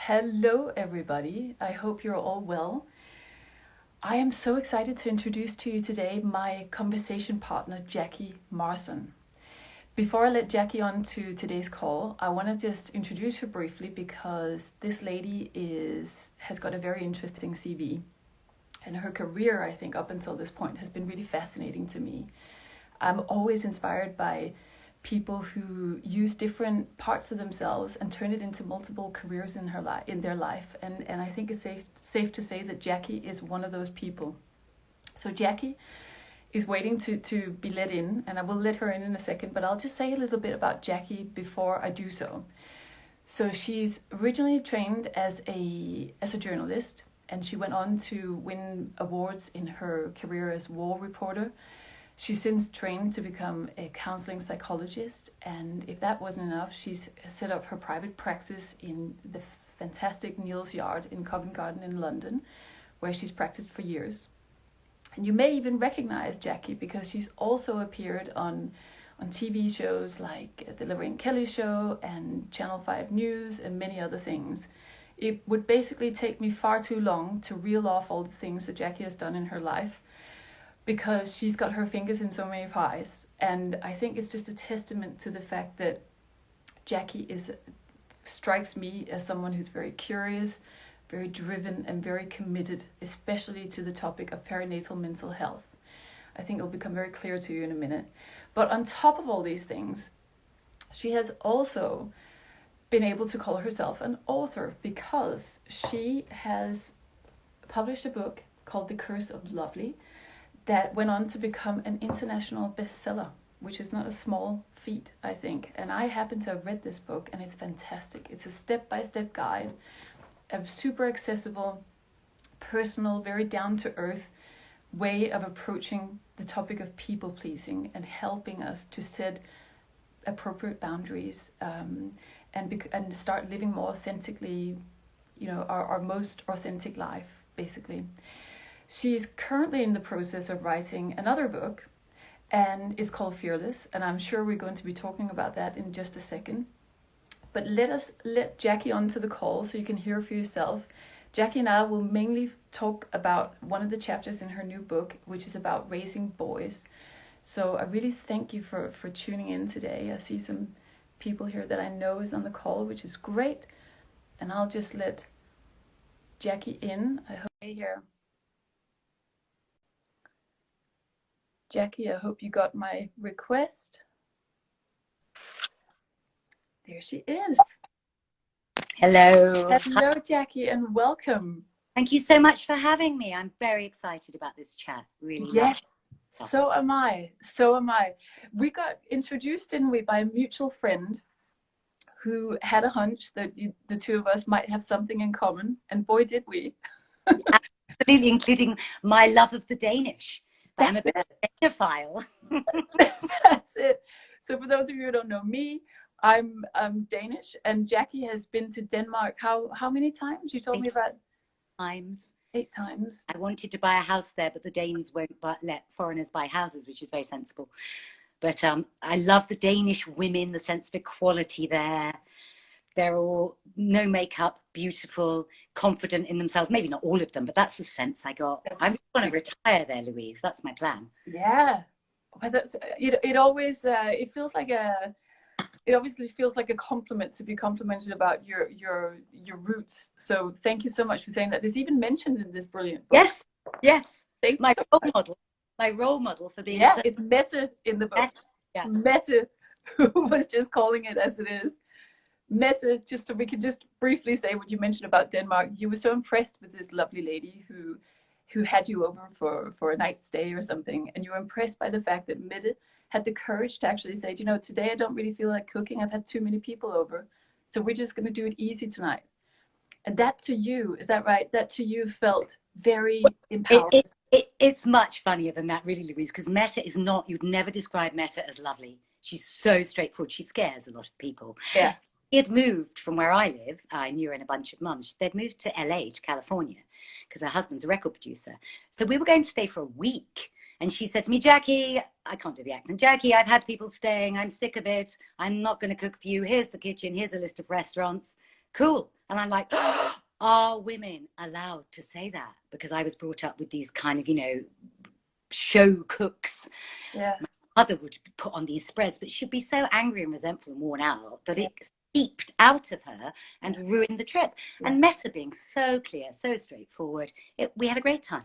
Hello, everybody. I hope you're all well. I am so excited to introduce to you today my conversation partner, Jackie Marson. Before I let Jackie on to today's call, I want to just introduce her briefly because this lady has got a very interesting CV. And her career, I think, up until this point has been really fascinating to me. I'm always inspired by people who use different parts of themselves and turn it into multiple careers in their life. And I think it's safe to say that Jackie is one of those people. So Jackie is waiting to be let in, and I will let her in a second, but I'll just say a little bit about Jackie before I do so. So she's originally trained as a journalist, and she went on to win awards in her career as war reporter. She's since trained to become a counseling psychologist, and if that wasn't enough, she's set up her private practice in the fantastic Neal's Yard in Covent Garden in London, where she's practiced for years. And you may even recognize Jackie because she's also appeared on TV shows like The Lorraine Kelly Show and Channel 5 News and many other things. It would basically take me far too long to reel off all the things that Jackie has done in her life, because she's got her fingers in so many pies. And I think it's just a testament to the fact that Jackie strikes me as someone who's very curious, very driven, and very committed, especially to the topic of perinatal mental health. I think it'll become very clear to you in a minute. But on top of all these things, she has also been able to call herself an author because she has published a book called The Curse of Lovely that went on to become an international bestseller, which is not a small feat, I think. And I happen to have read this book, and it's fantastic. It's a step-by-step guide, a super accessible, personal, very down-to-earth way of approaching the topic of people-pleasing and helping us to set appropriate boundaries and start living more authentically, our most authentic life, basically. She's currently in the process of writing another book, and it's called Fearless, and I'm sure we're going to be talking about that in just a second. But let Jackie onto the call so you can hear for yourself. Jackie and I will mainly talk about one of the chapters in her new book, which is about raising boys. So I really thank you for tuning in today. I see some people here that I know is on the call, which is great. And I'll just let Jackie in. I hope you're here. Jackie, I hope you got my request. There she is. Hello. Hello, Jackie, and welcome. Thank you so much for having me. I'm very excited about this chat. Really. Yes, so am I. So am I. We got introduced, didn't we, by a mutual friend who had a hunch that the two of us might have something in common, and boy, did we. Absolutely, including my love of the Danish. I'm a bit of a Danophile. That's it. So for those of you who don't know me, I'm Danish, and Jackie has been to Denmark how many times? You told me about 8 times. I wanted to buy a house there, but the Danes won't let foreigners buy houses, which is very sensible. But I love the Danish women, the sense of equality there. They're all no makeup, beautiful, confident in themselves. Maybe not all of them, but that's the sense I got. I really want to retire there, Louise. That's my plan. Yeah, well, that's it. Always it obviously feels like a compliment to be complimented about your roots. So thank you so much for saying that. There's even mentioned in this brilliant book. Yes. Thank my you role model. My role model for being. Yeah, it's Mette in the book. Yeah. Mette, who was just calling it as it is. Mette, just so we can just briefly say what you mentioned about Denmark. You were so impressed with this lovely lady who had you over for a night's stay or something, and you were impressed by the fact that Mette had the courage to actually say, today I don't really feel like cooking. I've had too many people over, so we're just going to do it easy tonight. And that to you, is that right? That to you felt very empowering. It's much funnier than that, really, Louise, because Mette is not, you'd never describe Mette as lovely. She's so straightforward. She scares a lot of people. Yeah. She had moved from where I live. I knew her and a bunch of mums. They'd moved to LA, to California, because her husband's a record producer. So we were going to stay for a week. And she said to me, Jackie, I can't do the accent. Jackie, I've had people staying. I'm sick of it. I'm not going to cook for you. Here's the kitchen. Here's a list of restaurants. Cool. And I'm like, oh, are women allowed to say that? Because I was brought up with these kind of, you know, show cooks. Yeah. My mother would put on these spreads, but she'd be so angry and resentful and worn out that it seeped out of her and ruined the trip. And Meta being so clear, so straightforward, we had a great time.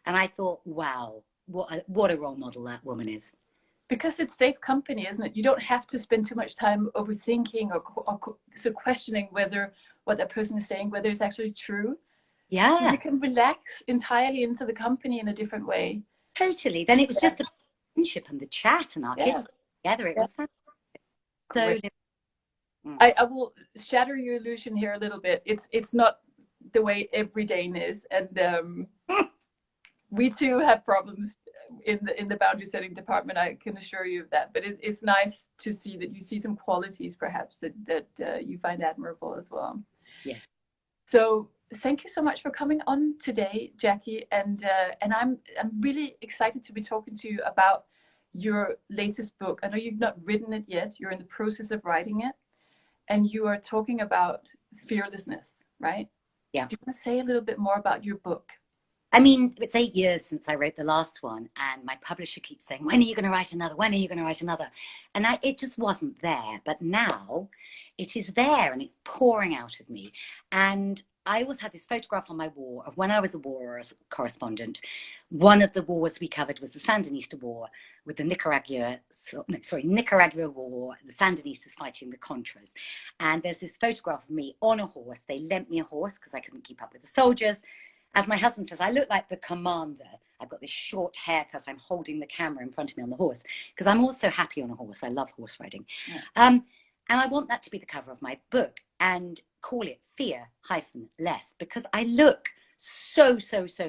And I thought, wow, what a role model that woman is. Because it's safe company, isn't it? You don't have to spend too much time overthinking or so questioning whether what that person is saying, whether it's actually true. Yeah. You can relax entirely into the company in a different way. Totally. Then it was just a friendship and the chat and our kids together. It was fantastic. So I will shatter your illusion here a little bit. It's not the way every Dane is, and we too have problems in the boundary setting department. I can assure you of that. But it's nice to see that you see some qualities, perhaps that you find admirable as well. Yeah. So thank you so much for coming on today, Jackie. And I'm really excited to be talking to you about your latest book. I know you've not written it yet. You're in the process of writing it. And you are talking about fearlessness, right? Yeah. Do you want to say a little bit more about your book? I mean, it's 8 years since I wrote the last one, and my publisher keeps saying, when are you going to write another? When are you going to write another? And it just wasn't there. But now it is there and it's pouring out of me. And I always had this photograph on my wall of when I was a war correspondent. One of the wars we covered was the Sandinista War with the Nicaragua War, the Sandinistas fighting the Contras. And there's this photograph of me on a horse. They lent me a horse because I couldn't keep up with the soldiers. As my husband says, I look like the commander. I've got this short haircut. I'm holding the camera in front of me on the horse because I'm also happy on a horse. I love horse riding. Yeah. And I want that to be the cover of my book and call it Fear-Less because I look so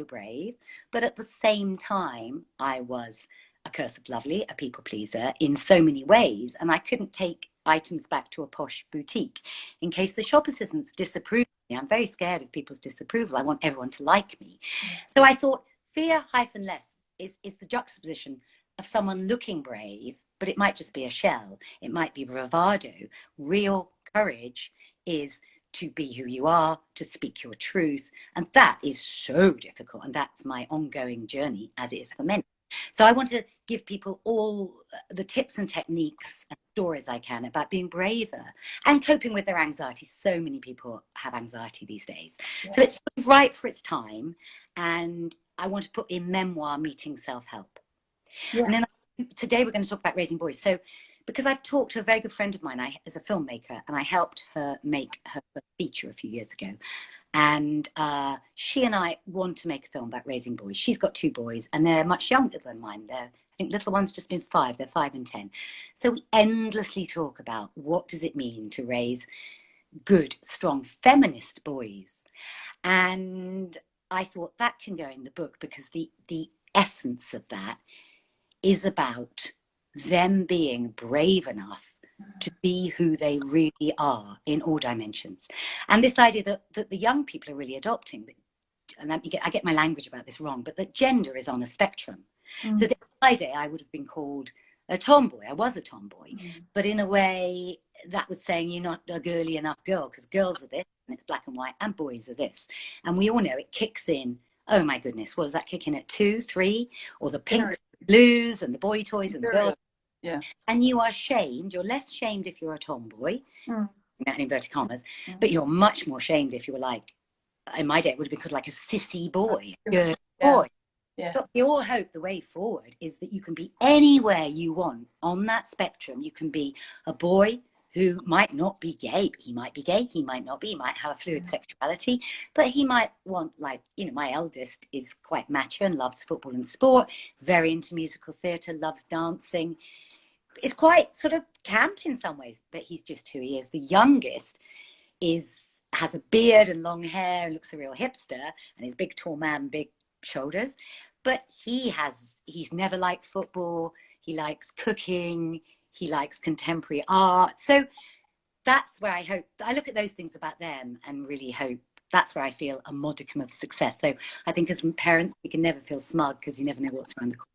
brave. But at the same time, I was a curse of lovely, a people pleaser in so many ways. And I couldn't take items back to a posh boutique in case the shop assistants disapprove. I'm very scared of people's disapproval. I want everyone to like me. So I thought Fear-Less is the juxtaposition of someone looking brave, but it might just be a shell. It might be bravado. Real courage is to be who you are, to speak your truth. And that is so difficult. And that's my ongoing journey, as it is for men. So I want to give people all the tips and techniques and stories I can about being braver and coping with their anxiety. So many people have anxiety these days. Yeah. So it's right for its time. And I want to put in memoir meeting self-help. Yeah. And then today we're going to talk about raising boys. So because I've talked to a very good friend of mine as a filmmaker, and I helped her make her feature a few years ago. And she and I want to make a film about raising boys. She's got 2 boys and they're much younger than mine. I think little one's just been 5. They're 5 and 10. So we endlessly talk about what does it mean to raise good, strong, feminist boys. And I thought that can go in the book because the essence of that is about them being brave enough to be who they really are in all dimensions. And this idea that the young people are really adopting, and I get my language about this wrong, but that gender is on a spectrum. So the idea I would have been called a tomboy. I was a tomboy, but in a way that was saying you're not a girly enough girl because girls are this and it's black and white and boys are this. And we all know it kicks in. Oh my goodness, what does that kick in at 2, 3? Or the pinks, the blues and the boy toys and the girls. Yeah. And you are shamed. You're less shamed if you're a tomboy, in inverted commas, but you're much more shamed if you're like, in my day, it would have been called like a sissy boy, a girl boy. Yeah. But your hope, the way forward, is that you can be anywhere you want on that spectrum. You can be a boy who might not be gay. He might be gay. He might not be. He might have a fluid sexuality, but he might want, like, you know, my eldest is quite macho and loves football and sport, very into musical theatre, loves dancing. It's quite sort of camp in some ways, but he's just who he is. The youngest has a beard and long hair and looks a real hipster, and he's a big tall man, big shoulders, but he's never liked football. He likes cooking. He likes contemporary art. So that's where I look at those things about them and really hope that's where I feel a modicum of success. So I think as parents, we can never feel smug because you never know what's around the corner.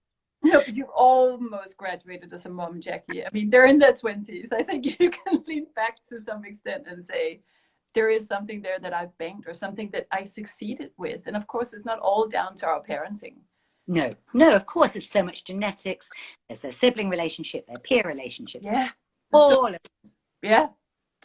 No, but you've almost graduated as a mom, Jackie. I mean, they're in their 20s. I think you can lean back to some extent and say, there is something there that I've banked or something that I succeeded with. And of course, it's not all down to our parenting. No, no, of course, it's so much genetics. There's their sibling relationship, their peer relationships. Yeah. All of it. Yeah.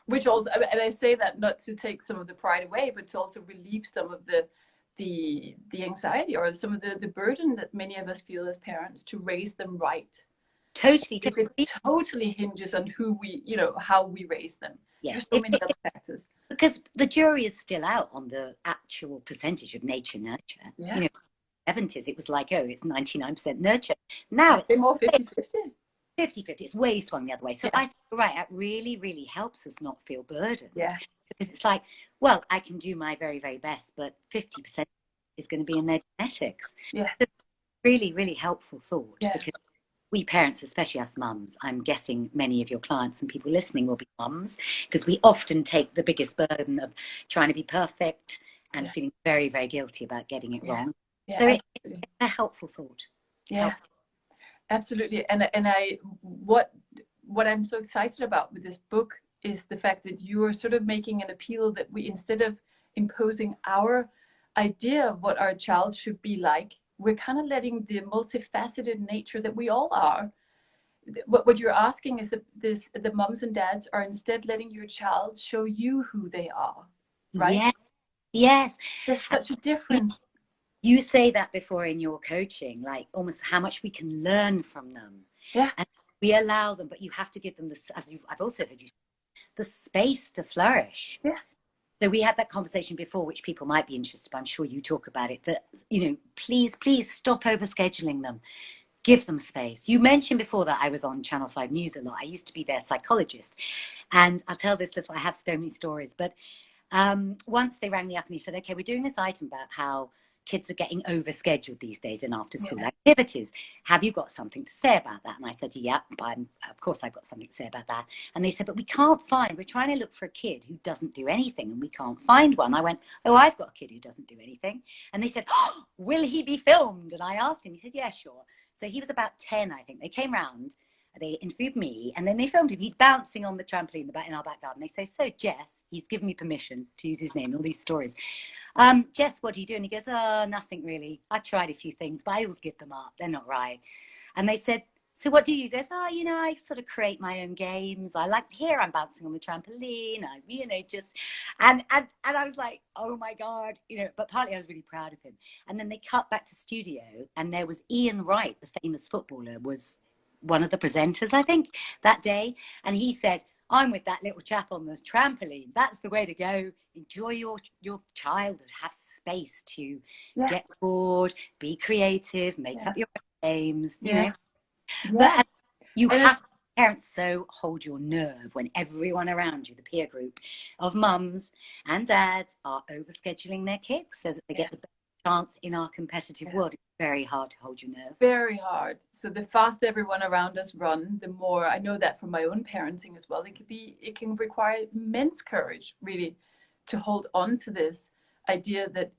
Which also, and I say that not to take some of the pride away, but to also relieve some of the anxiety or some of the burden that many of us feel as parents to raise them right. Totally. It totally hinges on who we, how we raise them. Yes. There's so many other factors. Because the jury is still out on the actual percentage of nature nurture. Yeah. 70s, it was like, oh, it's 99% nurture. Now it's more 50-50. 50-50. It's way swung the other way. So I think, right, that really, really helps us not feel burdened. Yeah. Because it's like, well, I can do my very, very best, but 50% is going to be in their genetics. Yeah. It's really, really helpful thought. Yeah. Because we parents, especially us mums, I'm guessing many of your clients and people listening will be mums, because we often take the biggest burden of trying to be perfect and feeling very, very guilty about getting it wrong. Yeah, so it's a helpful thought. Yeah, absolutely. And what I'm so excited about with this book is the fact that you are sort of making an appeal that we, instead of imposing our idea of what our child should be like, we're kind of letting the multifaceted nature that we all are. What you're asking is that the mums and dads are instead letting your child show you who they are, right? Yes. There's such a difference. You say that before in your coaching, like almost how much we can learn from them. Yeah. And we allow them, but you have to give them this, I've also heard you say, the space to flourish. Yeah. So we had that conversation before, which people might be interested, but I'm sure you talk about it, that, please stop overscheduling them. Give them space. You mentioned before that I was on Channel 5 News a lot. I used to be their psychologist. And I'll tell this little, I have so many stories, but once they rang me up and he said, okay, we're doing this item about how kids are getting overscheduled these days in after school activities. Have you got something to say about that? And I said, yeah, of course I've got something to say about that. And they said, but we're trying to look for a kid who doesn't do anything and we can't find one. I went, oh, I've got a kid who doesn't do anything. And they said, oh, will he be filmed? And I asked him, he said, yeah, sure. So he was about 10, I think. They came round, they interviewed me, and then they filmed him. He's bouncing on the trampoline in our back garden. They say, so Jess, he's given me permission to use his name, all these stories. Jess, what do you do? And he goes, oh, nothing really. I tried a few things, but I always give them up. They're not right. And they said, so what do you? He goes, oh, I sort of create my own games. I like, here I'm bouncing on the trampoline. And I was like, oh my God, but partly I was really proud of him. And then they cut back to studio and there was Ian Wright, the famous footballer, was one of the presenters, I think, that day. And he said, I'm with that little chap on the trampoline. That's the way to go. Enjoy your childhood. Have space to get bored, be creative, make up your own games, you know. But you have to, parents, so hold your nerve when everyone around you, the peer group of mums and dads, are overscheduling their kids so that they get the best chance in our competitive world. It's very hard to hold your nerve. Very hard. So the faster everyone around us run, the more, I know that from my own parenting as well, it can require immense courage, really, to hold on to this idea that,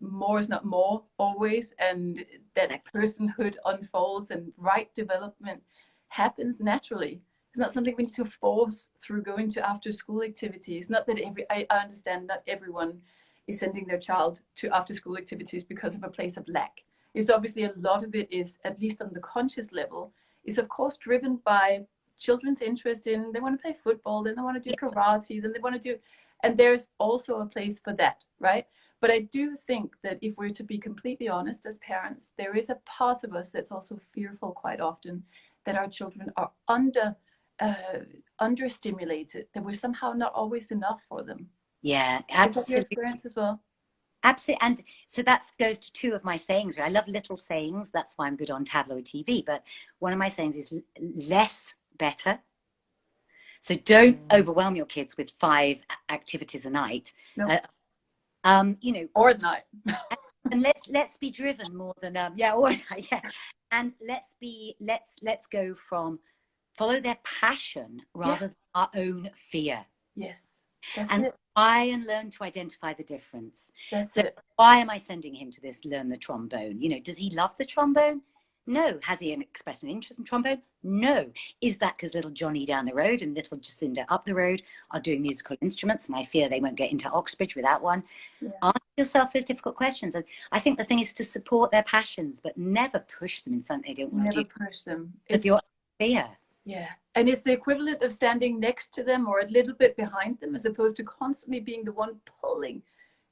more is not more always, and that personhood unfolds and right development happens naturally. It's not something we need to force through going to after school activities. Not that I understand not everyone is sending their child to after school activities because of a place of lack. It's obviously a lot of it is, at least on the conscious level, is of course driven by children's interest in, they want to play football, then they want to do karate, then they want to do, and there's also a place for that, right? But I do think that if we're to be completely honest as parents, there is a part of us that's also fearful quite often that our children are understimulated, that we're somehow not always enough for them. Yeah, absolutely. Is that your experience as well? Absolutely. And so that goes to two of my sayings. I love little sayings. That's why I'm good on tabloid TV. But one of my sayings is less better. So don't overwhelm your kids with 5 activities a night. Nope. Or at night. And let's be driven more than or at night, And let's go from follow their passion rather than our own fear. Yes. And try and learn to identify the difference. So why am I sending him to this learn the trombone? Does he love the trombone? No. Has he expressed an interest in trombone? No. Is that because little Johnny down the road and little Jacinda up the road are doing musical instruments and I fear they won't get into Oxbridge without one? Yeah. Ask yourself those difficult questions. And I think the thing is to support their passions, but never push them in something they don't want to do. Never push them. It's your fear. Yeah. And it's the equivalent of standing next to them or a little bit behind them, as opposed to constantly being the one pulling.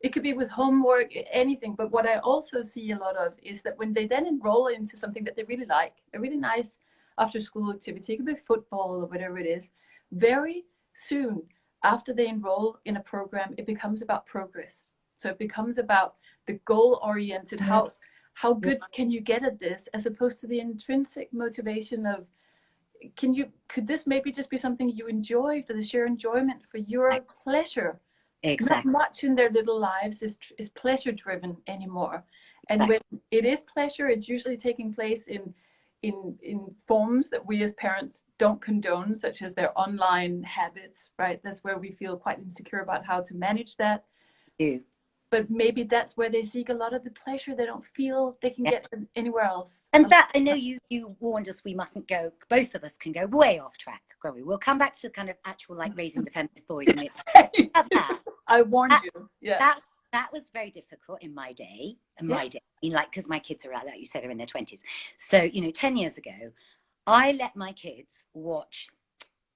It could be with homework, anything. But what I also see a lot of is that when they then enroll into something that they really like, a really nice after school activity, it could be football or whatever it is, very soon after they enroll in a program, it becomes about progress. So it becomes about the goal-oriented, how good can you get at this, as opposed to the intrinsic motivation of, could this maybe just be something you enjoy for the sheer enjoyment, for your pleasure? Exactly. Not much in their little lives is pleasure driven anymore. And when it is pleasure, it's usually taking place in forms that we as parents don't condone, such as their online habits, right? That's where we feel quite insecure about how to manage that. But maybe that's where they seek a lot of the pleasure they don't feel they can get anywhere else. And that, I know you warned us we mustn't go, both of us can go way off track, won't we? We'll come back to kind of actual, like, raising the feminist boys. And I warned you. Yeah. That was very difficult in my day. I mean, like, because my kids are out, like you say, they're in their 20s. So, 10 years ago, I let my kids watch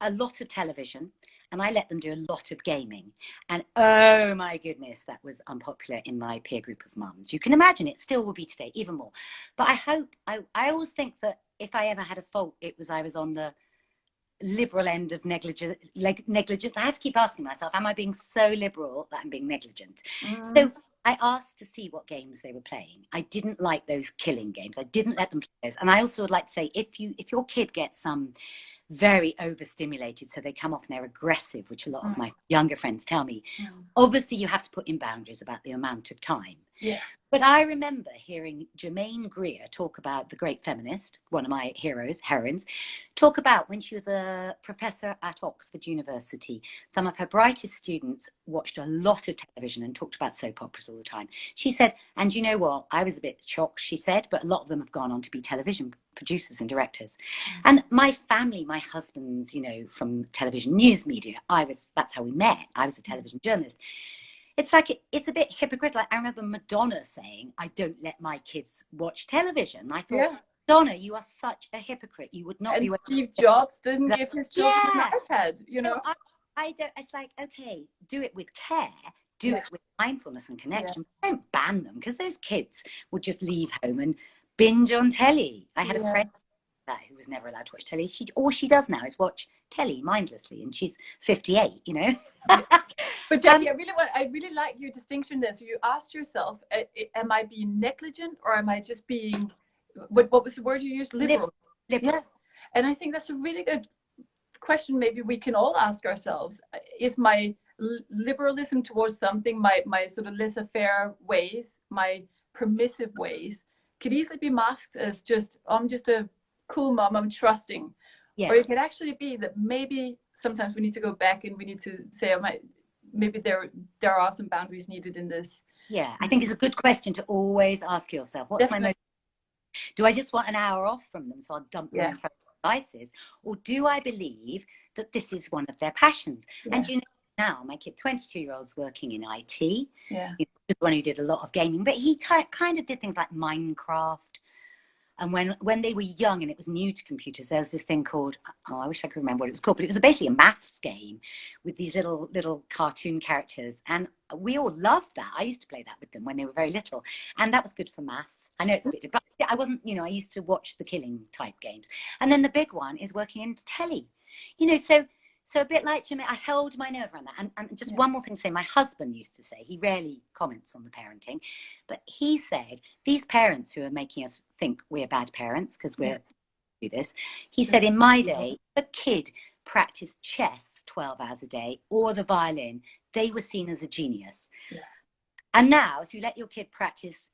a lot of television, and I let them do a lot of gaming. And oh my goodness, that was unpopular in my peer group of mums. You can imagine it still will be today, even more. But I always think that if I ever had a fault, it was I was on the liberal end of negligence. I have to keep asking myself, am I being so liberal that I'm being negligent? So I asked to see what games they were playing. I didn't like those killing games. I didn't let them play those. And I also would like to say, if your kid gets some very overstimulated, so they come off and they're aggressive, which a lot of my younger friends tell me, obviously you have to put in boundaries about the amount of time. Yeah. But I remember hearing Germaine Greer talk about, the great feminist, one of my heroines, talk about when she was a professor at Oxford University. Some of her brightest students watched a lot of television and talked about soap operas all the time. She said, and you know what, I was a bit shocked, she said, but a lot of them have gone on to be television producers and directors. And my family, my husband's, from television news media, that's how we met. I was a television journalist. It's like, it's a bit hypocritical. I remember Madonna saying, I don't let my kids watch televition. I thought, Madonna, you are such a hypocrite. You would not be. Steve Jobs didn't give his children an iPad, No, I don't. It's like, okay, do it with care. Do it with mindfulness and connection. Don't ban them, because those kids would just leave home and binge on telly. I had a friend who was never allowed to watch telly. All she does now is watch telly mindlessly, and she's 58, But Jackie, I really like your distinction there. So you asked yourself, am I being negligent, or am I just being, what was the word you used? Liberal. Yeah. And I think that's a really good question. Maybe we can all ask ourselves, is my liberalism towards something, my sort of laissez-faire ways, my permissive ways, could easily be masked as I'm just a cool mom, I'm trusting. Yes. Or it could actually be that maybe sometimes we need to go back and we need to say, maybe there are some boundaries needed in this. Yeah, I think it's a good question to always ask yourself. What's my motive? Do I just want an hour off from them, so I'll dump them in front of devices? Or do I believe that this is one of their passions? And now my kid, 22-year-old's working in IT. Yeah. He was the one who did a lot of gaming, but he kind of did things like Minecraft. And when they were young and it was new to computers, there was this thing called, I wish I could remember what it was called, but it was basically a maths game with these little cartoon characters. And we all loved that. I used to play that with them when they were very little. And that was good for maths. I know it's a bit, but I wasn't, I used to watch the killing type games. And then the big one is working in telly, so a bit like Jimmy, I held my nerve around that. And just one more thing to say, my husband used to say, he rarely comments on the parenting, but he said, these parents who are making us think we're bad parents because we're do this, he said, in my day, a kid practiced chess 12 hours a day or the violin, they were seen as a genius. Yeah. And now, if you let your kid practice,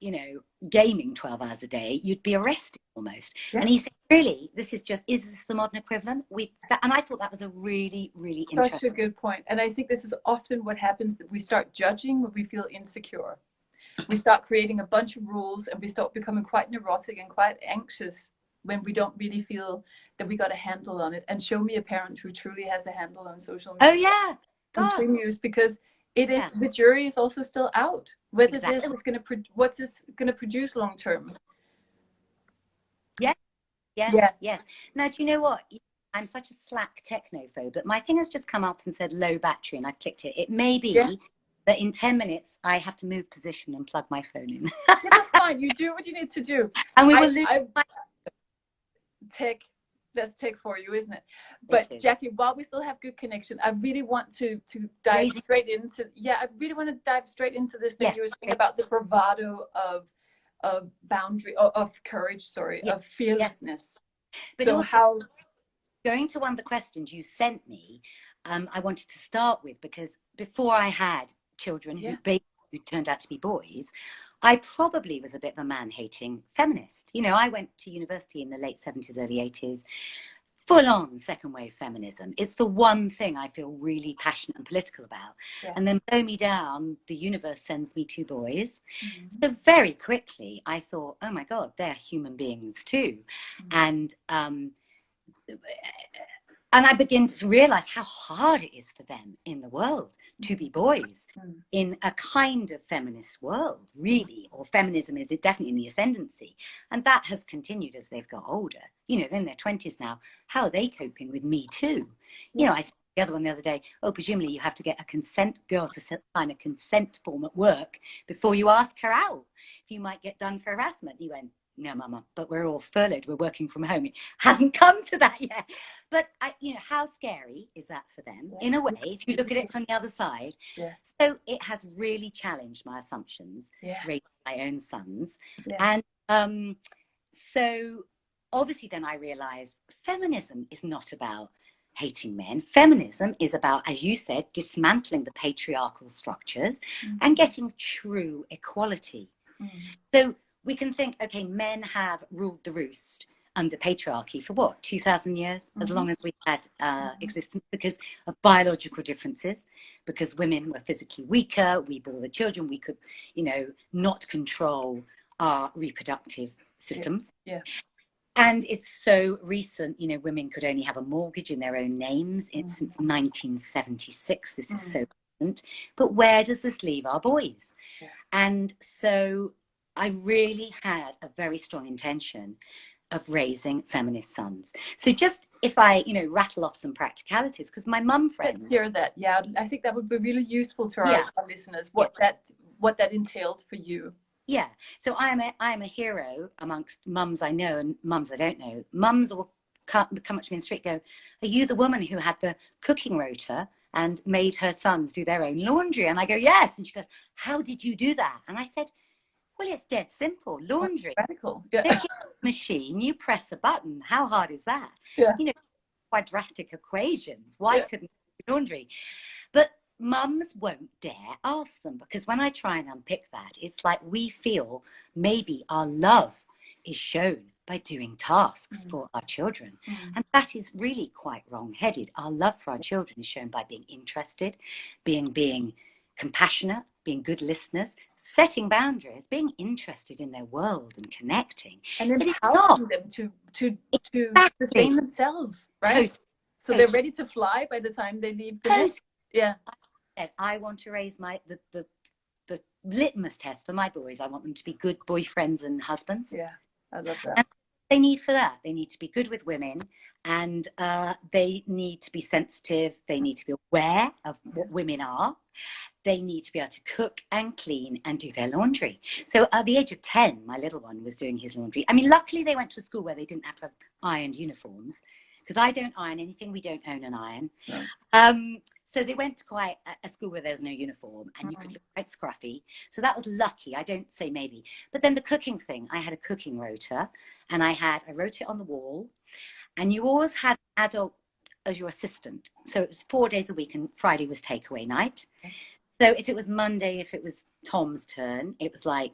gaming 12 hours a day, you'd be arrested almost. Yeah. And he said, really, is this the modern equivalent? And I thought that was a really, really interesting. Such a good point. And I think this is often what happens, that we start judging when we feel insecure. we start creating a bunch of rules, and we start becoming quite neurotic and quite anxious when we don't really feel that we got a handle on it. And show me a parent who truly has a handle on social media. Oh yeah, On God. screen use, because it is, Yeah, the jury is also still out whether exactly. this is going to what's it's going to produce long term. Yes, yes, Yeah. yes. Now, do you know what? I'm such a slack technophobe, but my thing has just come up and said low battery, and I've clicked it. It may be Yeah. that in 10 minutes I have to move position and plug my phone in. Yeah, that's fine. You do what you need to do. And we will lose. Tech, that's tech for you, isn't it? It But is. Jackie, while we still have good connection, I really want to dive straight into, I really want to dive straight into this thing you were saying about the bravado of boundary, of courage, sorry, of fearlessness. But so also, how going to one of the questions you sent me, I wanted to start with, because before I had children who turned out to be boys, I probably was a bit of a man-hating feminist. You know, I went to university in the late 70s, early 80s, full-on second-wave feminism. It's the one thing I feel really passionate and political about. Yeah. And then blow me down, the universe sends me two boys. So very quickly, I thought, oh my God, they're human beings too. And I begin to realize how hard it is for them in the world to be boys in a kind of feminist world, really, or feminism is definitely in the ascendancy. And that has continued as they've got older. You know, they're in their 20s now. How are they coping with Me Too? You know, I said the other one the other day, oh, presumably you have to get a consent girl to sign a consent form at work before you ask her out. If you might get done for harassment. You went, no, Mama, but we're all furloughed. We're working from home. It hasn't come to that yet. But, you know, how scary is that for them? In a way, if you look at it from the other side. So it has really challenged my assumptions, raising my own sons. And so obviously then I realized feminism is not about hating men. Feminism is about, as you said, dismantling the patriarchal structures and getting true equality. So we can think, okay, men have ruled the roost under patriarchy for what, 2,000 years, as long as we had existence, because of biological differences, because women were physically weaker, we bore the children, we could, you know, not control our reproductive systems. And it's so recent, you know, women could only have a mortgage in their own names since 1976. This is so recent. But where does this leave our boys? And so I really had a very strong intention of raising feminist sons. So just if I, you know, rattle off some practicalities, because my mum friends. Let's hear that. Yeah, I think that would be really useful to our listeners, what that entailed for you. Yeah, so I am a hero amongst mums I know and mums I don't know. Mums will come up to me in the street and go, are you the woman who had the cooking rota and made her sons do their own laundry? And I go, yes. And she goes, how did you do that? And I said, well, it's dead simple. Laundry. Radical. Machine, you press a button. How hard is that? You know, quadratic equations. Why couldn't you do laundry? But mums won't dare ask them, because when I try and unpick that, it's like we feel maybe our love is shown by doing tasks for our children. And that is really quite wrong-headed. Our love for our children is shown by being interested, being compassionate, being good listeners, setting boundaries, being interested in their world and connecting. And empowering them to sustain themselves, right? So they're ready to fly by the time they leave the nest. I want to raise the litmus test for my boys. I want them to be good boyfriends and husbands. Yeah, I love that. And they need for that. They need to be good with women, and they need to be sensitive. They need to be aware of what women are. They need to be able to cook and clean and do their laundry. So at the age of 10, my little one was doing his laundry. I mean, luckily they went to a school where they didn't have to have ironed uniforms, because I don't iron anything. We don't own an iron. No. So they went to quite a school where there was no uniform, and you could look quite scruffy. So that was lucky. I don't say maybe. But then the cooking thing, I had a cooking rota, and I wrote it on the wall, and you always had an adult as your assistant. So it was 4 days a week, and Friday was takeaway night. So if it was Monday, if it was Tom's turn, it was like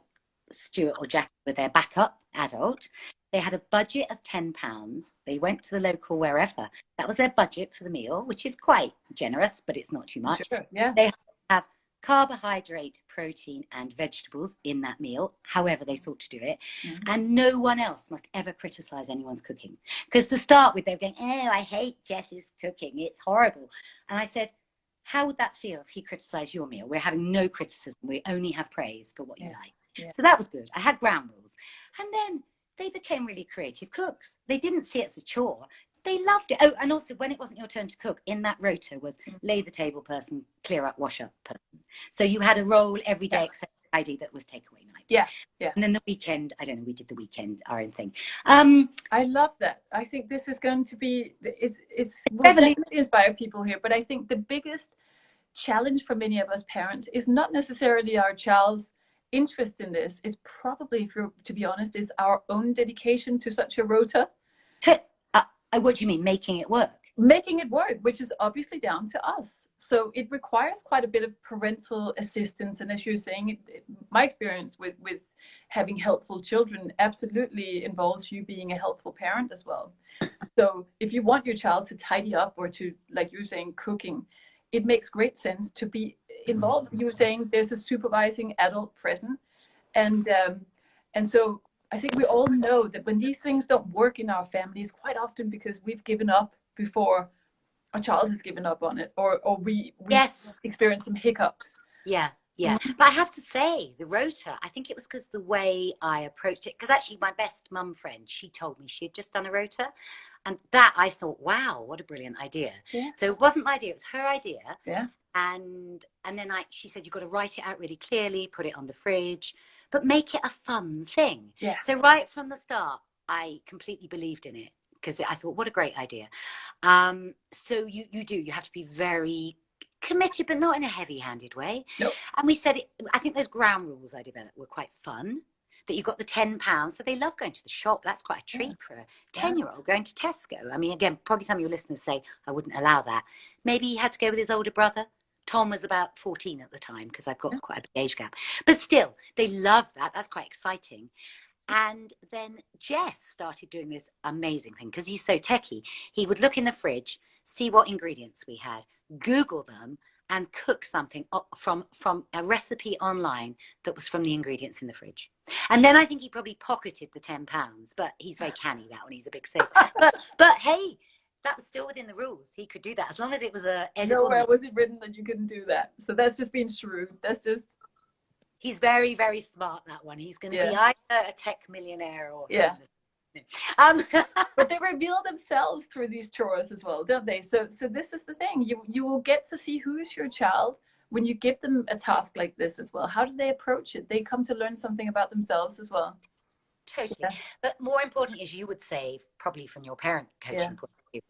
Stuart or Jackie with their backup adult. They had a budget of £10. They went to the local wherever. That was their budget for the meal, which is quite generous, but it's not too much. Sure, yeah. They have carbohydrate, protein, and vegetables in that meal, however they sought to do it. Mm-hmm. And no one else must ever criticize anyone's cooking. Because to start with, they were going, oh, I hate Jess's cooking. It's horrible. And I said, how would that feel if he criticized your meal? We're having no criticism. We only have praise for what you like. Yeah. So that was good. I had ground rules. And then they became really creative cooks. They didn't see it as a chore. They loved it. Oh, and also when it wasn't your turn to cook, in that rota was lay the table person, clear up, wash up person. So you had a role every day except Friday that was takeaway night. Yeah, yeah. And then the weekend, I don't know, we did the weekend, our own thing. I love that. I think this is going to be, it's will definitely inspire people here. But I think the biggest challenge for many of us parents is not necessarily our child's interest in this. It's probably, to be honest, is our own dedication to such a rota. What do you mean, making it work? Making it work, which is obviously down to us. So it requires quite a bit of parental assistance. And as you're saying, my experience with having helpful children absolutely involves you being a helpful parent as well. So if you want your child to tidy up or to, like you're saying, cooking, it makes great sense to be involved. You were saying there's a supervising adult present. And so I think we all know that when these things don't work in our families, quite often because we've given up before a child has given up on it, or we yes, experience some hiccups. Yeah. But I have to say, the rota, I think it was because the way I approached it, because actually my best mum friend, she told me she had just done a rota, and that I thought, wow, what a brilliant idea. Yeah. So it wasn't my idea, it was her idea. Yeah. And then she said, you've got to write it out really clearly, put it on the fridge, but make it a fun thing. Yeah. So right from the start, I completely believed in it because I thought, what a great idea. So you have to be very committed, but not in a heavy-handed way. No. And we said, I think those ground rules I developed were quite fun. That you got the £10, so they love going to the shop. That's quite a treat for a 10-year-old going to Tesco. I mean, again, probably some of your listeners say, I wouldn't allow that. Maybe he had to go with his older brother. Tom was about 14 at the time, because I've got quite a big age gap. But still, they love that. That's quite exciting. And then Jess started doing this amazing thing, because he's so techie. He would look in the fridge, see what ingredients we had, Google them, and cook something from a recipe online that was from the ingredients in the fridge. And then I think he probably pocketed the £10, but he's very canny, that one. He's a big saver. But hey, that was still within the rules. He could do that as long as it was a edible. Nowhere was it written that you couldn't do that. So that's just being shrewd. That's just. He's very, very smart, that one. He's going to be either a tech millionaire or homeless. But they reveal themselves through these chores as well, don't they? So this is the thing. You will get to see who is your child when you give them a task like this as well. How do they approach it? They come to learn something about themselves as well. Totally. Yeah. But more important is, you would say, probably from your parent coaching point of view,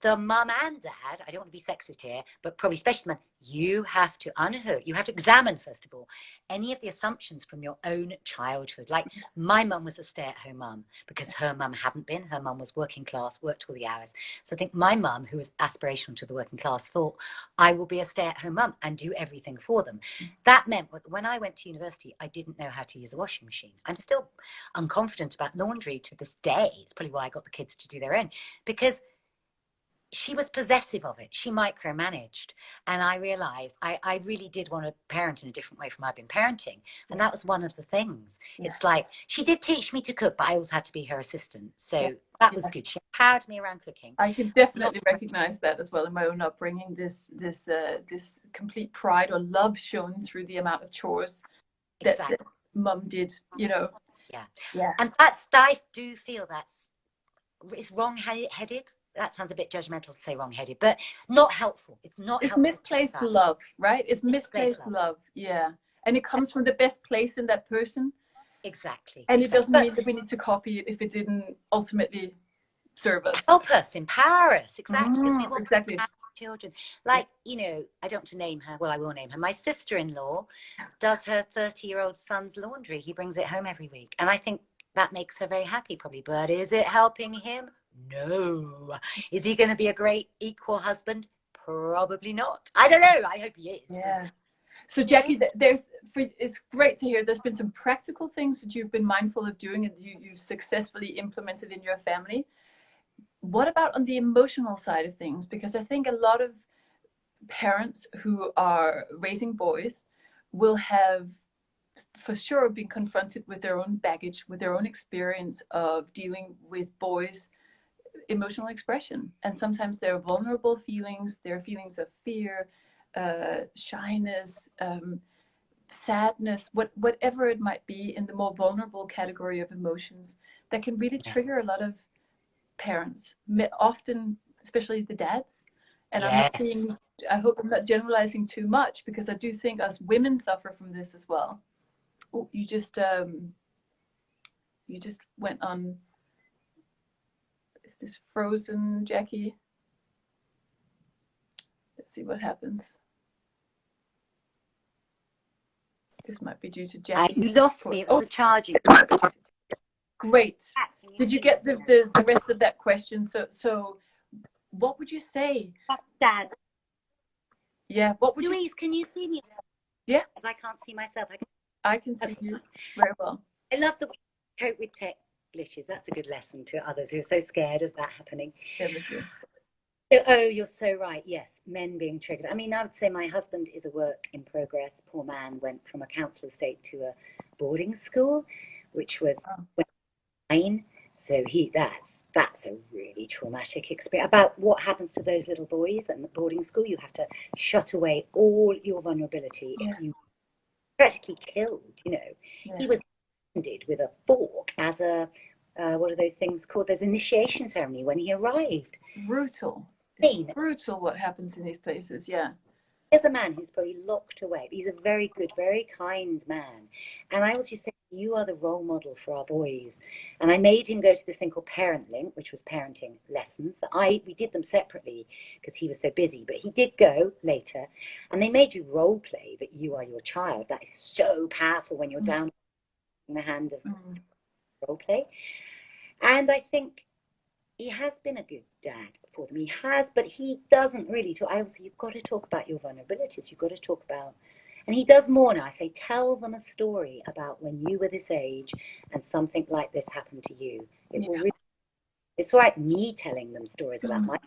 the mum and dad, I don't want to be sexist here, but probably especially the mum, you have to unhook, you have to examine, first of all, any of the assumptions from your own childhood. Like, my mum was a stay-at-home mum because her mum hadn't been. Her mum was working class, worked all the hours. So I think my mum, who was aspirational to the working class, thought, I will be a stay-at-home mum and do everything for them. That meant when I went to university, I didn't know how to use a washing machine. I'm still unconfident about laundry to this day. It's probably why I got the kids to do their own, because she was possessive of it. She micromanaged. And I realized I really did want to parent in a different way from I've been parenting. And that was one of the things. It's like, she did teach me to cook, but I always had to be her assistant. So that was good. She empowered me around cooking. I can definitely recognize that as well in my own upbringing, this complete pride or love shown through the amount of chores that mum did, you know. Yeah. And I do feel it's wrong-headed. That sounds a bit judgmental to say wrong-headed, but not helpful. It's not helpful. It's misplaced love, right? It's misplaced love. Yeah. And it comes from the best place in that person. Exactly. And it doesn't mean that we need to copy it if it didn't ultimately serve us. Help us, empower us. Exactly. Because we want to empower children. Like, you know, I don't want to name her. Well, I will name her. My sister-in-law does her 30-year-old son's laundry. He brings it home every week. And I think that makes her very happy, probably. But is it helping him? No. Is he going to be a great equal husband? Probably not. I don't know. I hope he is. Yeah. So Jackie, it's great to hear there's been some practical things that you've been mindful of doing and you've successfully implemented in your family. What about on the emotional side of things? Because I think a lot of parents who are raising boys will have for sure been confronted with their own baggage, with their own experience of dealing with boys' emotional expression. And sometimes there are vulnerable feelings, there are feelings of fear, shyness, sadness, whatever it might be in the more vulnerable category of emotions that can really trigger a lot of parents, often, especially the dads. And Yes. I hope I'm not generalizing too much, because I do think us women suffer from this as well. Oh, you just went on. Is this frozen, Jackie? Let's see what happens. This might be due to Jackie. You lost me. It was the charging. Great. Did you get the rest of that question? So what would you say? Dad. Yeah, what would Louise, can you see me? Yeah. Because I can't see myself. I can see you very well. I love the way you cope with tech glitches. That's a good lesson to others who are so scared of that happening. Oh, you're so right. Yes, men being triggered. I mean, I would say my husband is a work in progress. Poor man went from a council estate to a boarding school, which was fine. So that's a really traumatic experience. About what happens to those little boys at the boarding school. You have to shut away all your vulnerability. If you practically killed, he was ended with a fork as a what are those things called? There's initiation ceremony when he arrived. Brutal. It's brutal what happens in these places. Yeah. There's a man who's probably locked away. He's a very good, very kind man. And I was just saying, you are the role model for our boys. And I made him go to this thing called Parent Link, which was parenting lessons. We did them separately because he was so busy. But he did go later. And they made you role play that you are your child. That is so powerful when you're down in the hand of role play. And I think he has been a good dad for them. He has, but he doesn't really talk. I also, you've got to talk about your vulnerabilities. You've got to talk about, and he does more now. I say, tell them a story about when you were this age and something like this happened to you. It's all right, me telling them stories about my,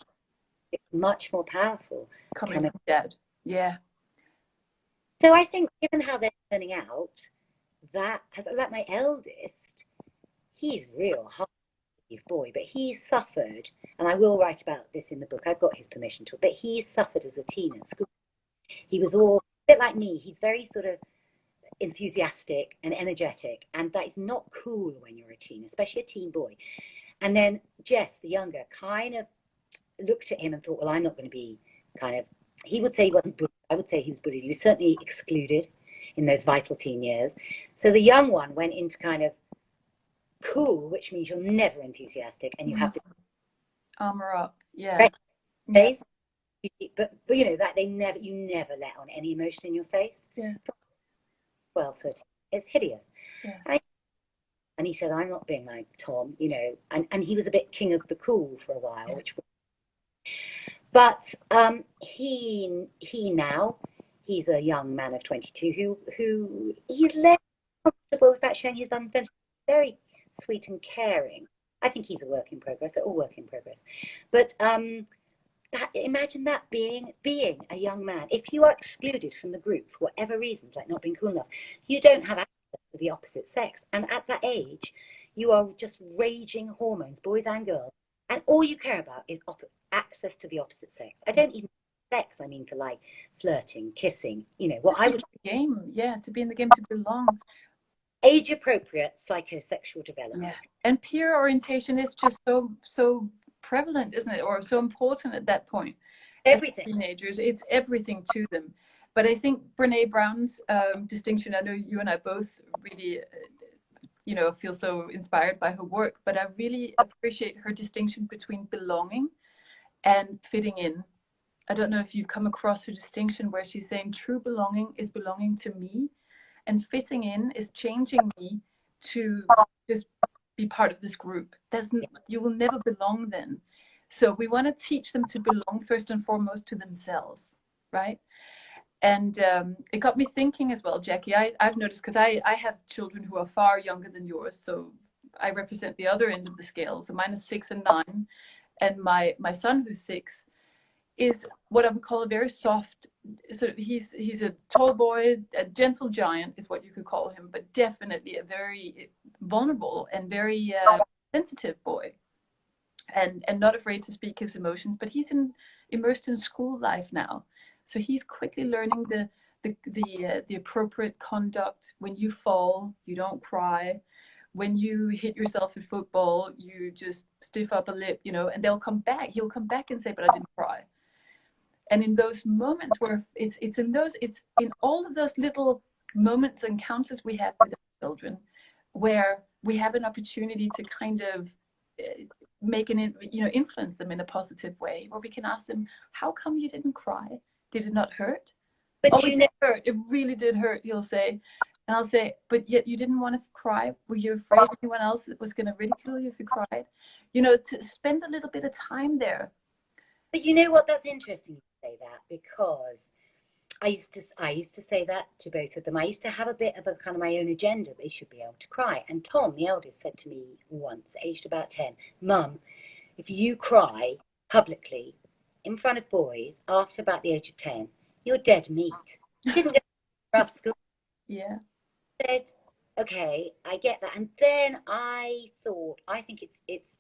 it's much more powerful. Coming from dad. Yeah. So I think given how they're turning out, that has, like my eldest, he's real hard. Boy, but he suffered, and I will write about this in the book. I've got his permission to, but he suffered as a teen at school. He was all a bit like me. He's very sort of enthusiastic and energetic, and that is not cool when you're a teen, especially a teen boy. And then Jess, the younger, kind of looked at him and thought, well, I'm not going to be kind of, he would say he wasn't bullied. I would say he was bullied. He was certainly excluded in those vital teen years. So the young one went into kind of cool, which means you're never enthusiastic and you have to armor up. Yeah. Face. But you know that you never let on any emotion in your face. Yeah. 12, 13. It's hideous. Yeah. And he said, I'm not being like Tom, and he was a bit king of the cool for a while, but he now, he's a young man of 22 who he's less comfortable about showing his vulnerability. Very sweet and caring. I think he's a work in progress. They're all work in progress. But imagine that being a young man. If you are excluded from the group for whatever reasons, like not being cool enough, you don't have access to the opposite sex. And at that age, you are just raging hormones, boys and girls, and all you care about is access to the opposite sex. I don't even sex. I mean, for like flirting, kissing. What I would game. Yeah, to be in the game, to belong. Age-appropriate psychosexual development. Yeah, and peer orientation is just so prevalent, isn't it? Or so important at that point. Everything. As teenagers, it's everything to them. But I think Brene Brown's distinction, I know you and I both really, feel so inspired by her work, but I really appreciate her distinction between belonging and fitting in. I don't know if you've come across her distinction where she's saying true belonging is belonging to me, and fitting in is changing me to just be part of this group. You will never belong then. So we want to teach them to belong first and foremost to themselves, right? And it got me thinking as well, Jackie. I've noticed, because I have children who are far younger than yours, so I represent the other end of the scale. So mine is 6 and 9, and my son who's 6 is what I would call a very soft, sort of, he's a tall boy, a gentle giant is what you could call him, but definitely a very vulnerable and very sensitive boy, and not afraid to speak his emotions. But he's immersed in school life now, so he's quickly learning the appropriate conduct. When you fall, you don't cry. When you hit yourself in football, you just stiff up a lip, you know, and he'll come back and say, but I didn't cry. And in those moments where it's in all of those little moments and encounters we have with our children, where we have an opportunity to kind of make an, you know, influence them in a positive way, where we can ask them, how come you didn't cry? Did it not hurt? But oh, it hurt. It really did hurt, he'll say. And I'll say, but yet you didn't want to cry. Were you afraid anyone else was going to ridicule you if you cried? You know, to spend a little bit of time there. But you know what? That's interesting you say that, because I used to say that to both of them. I used to have a bit of a kind of my own agenda. They should be able to cry. And Tom, the eldest, said to me once, aged about 10, Mum, if you cry publicly in front of boys after about the age of 10, you're dead meat. You didn't go to rough school. Yeah. Said, okay, I get that. And then I thought, I think it's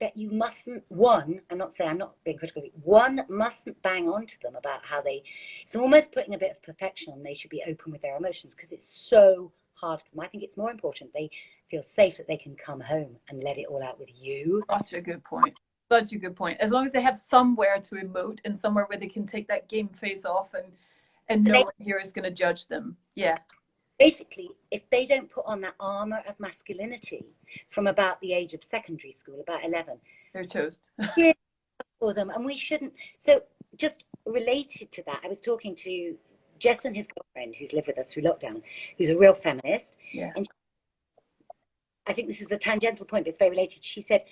that you mustn't, one, I'm not saying, I'm not being critical, one mustn't bang on to them about how it's almost putting a bit of perfection on. They should be open with their emotions, because it's so hard for them. I think it's more important they feel safe, that they can come home and let it all out with you. Such a good point. Such a good point. As long as they have somewhere to emote and somewhere where they can take that game face off and no one here is going to judge them. Yeah. Basically, if they don't put on that armor of masculinity from about the age of secondary school, about 11, they're toast. Yeah, for them. And we shouldn't. So just related to that, I was talking to Jess and his girlfriend, who's lived with us through lockdown, who's a real feminist. Yeah. And I think this is a tangential point, but it's very related. She said,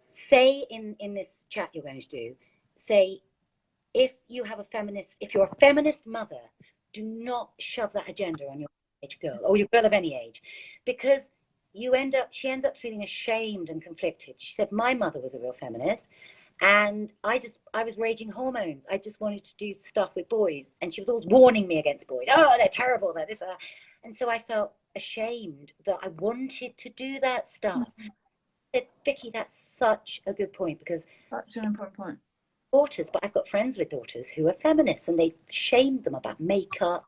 say in this chat you're going to do, say, if you're a feminist mother, do not shove that agenda on your age girl, or your girl of any age, because she ends up feeling ashamed and conflicted. She said, my mother was a real feminist, and I was raging hormones. I just wanted to do stuff with boys, and she was always warning me against boys. Oh, they're terrible, they're this, that. And so I felt ashamed that I wanted to do that stuff. I said, Vicky, that's such a good point, because such an important point. Daughters, but I've got friends with daughters who are feminists, and they shamed them about makeup,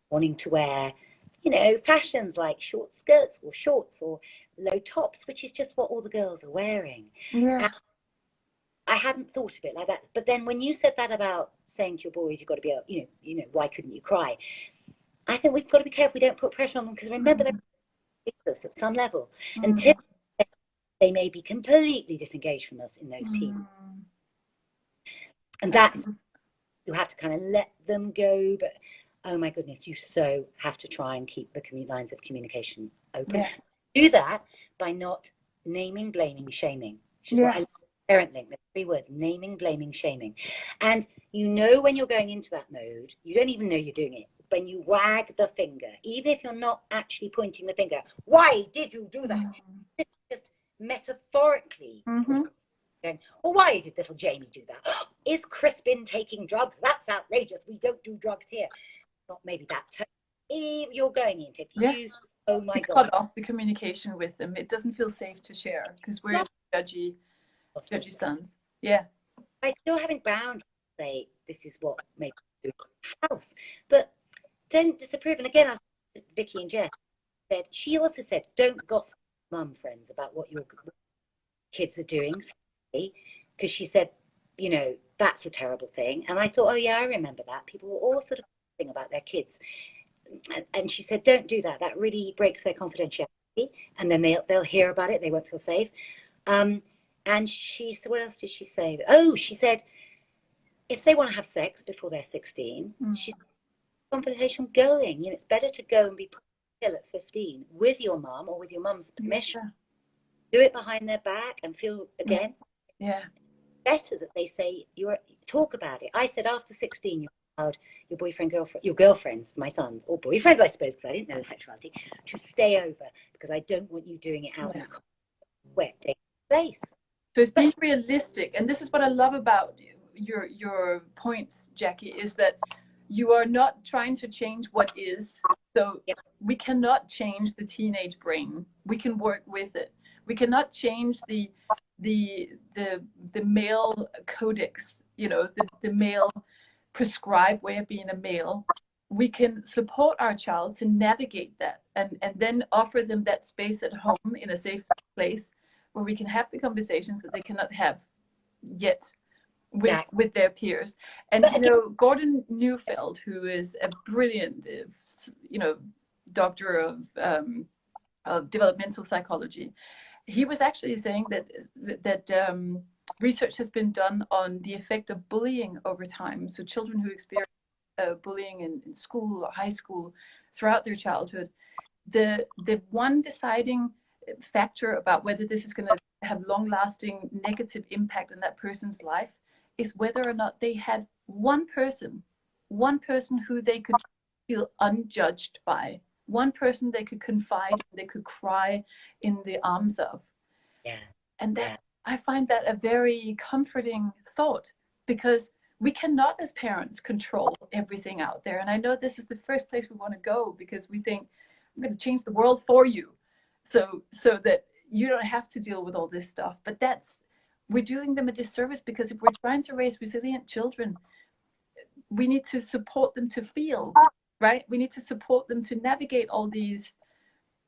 wanting to wear, you know, fashions like short skirts or shorts or low tops, which is just what all the girls are wearing. Yeah. And I hadn't thought of it like that. But then when you said that about saying to your boys, you've got to be able, you know, why couldn't you cry? I think we've got to be careful we don't put pressure on them, because remember, they're ridiculous at some level until they may be completely disengaged from us in those teens. And that's, you have to kind of let them go. But oh my goodness, you so have to try and keep the lines of communication open. Yes. Do that by not naming, blaming, shaming. Which is what I love. Parent link, the 3 words: naming, blaming, shaming. And you know when you're going into that mode, you don't even know you're doing it. When you wag the finger, even if you're not actually pointing the finger, why did you do that? It's just metaphorically. Going, well, why did little Jamie do that? Is Crispin taking drugs? That's outrageous. We don't do drugs here. Not maybe that. If you're going into it, oh my God. Cut off the communication with them. It doesn't feel safe to share, because we're judgy sons. Yeah. I still haven't boundaries to say this is what makes you do the house. But don't disapprove. And again, Vicky and Jess said, she also said, don't gossip mum friends about what your kids are doing. Because she said, you know, that's a terrible thing. And I thought, oh yeah, I remember that. People were all sort of thinking about their kids. And she said, don't do that. That really breaks their confidentiality. And then they'll hear about it. They won't feel safe. And she said, what else did she say? Oh, she said, if they want to have sex before they're 16, she said, confrontation going. You know, it's better to go and be put in at 15 with your mum or with your mum's permission. Do it behind their back and feel again. Yeah. Better that they say, talk about it. I said after 16, you're allowed your boyfriend, girlfriend, your girlfriends, my sons, or boyfriends, I suppose, because I didn't know the sexuality, to stay over, because I don't want you doing it out in a wet place. So it's being realistic. And this is what I love about your points, Jackie, is that you are not trying to change what is. So we cannot change the teenage brain. We can work with it. We cannot change the male codex, you know, the male prescribed way of being a male. We can support our child to navigate that, and then offer them that space at home in a safe place where we can have the conversations that they cannot have yet with their peers. And you know, Gordon Neufeld, who is a brilliant, you know, doctor of developmental psychology, he was actually saying that research has been done on the effect of bullying over time. So children who experience bullying in school or high school throughout their childhood, the one deciding factor about whether this is going to have long-lasting negative impact on that person's life is whether or not they had one person who they could feel unjudged by, one person they could confide, they could cry in the arms of. And that's, I find that a very comforting thought, because we cannot as parents control everything out there. And I know this is the first place we want to go, because we think, I'm going to change the world for you so that you don't have to deal with all this stuff. But we're doing them a disservice, because if we're trying to raise resilient children, we need to support them to feel, right? We need to support them to navigate all these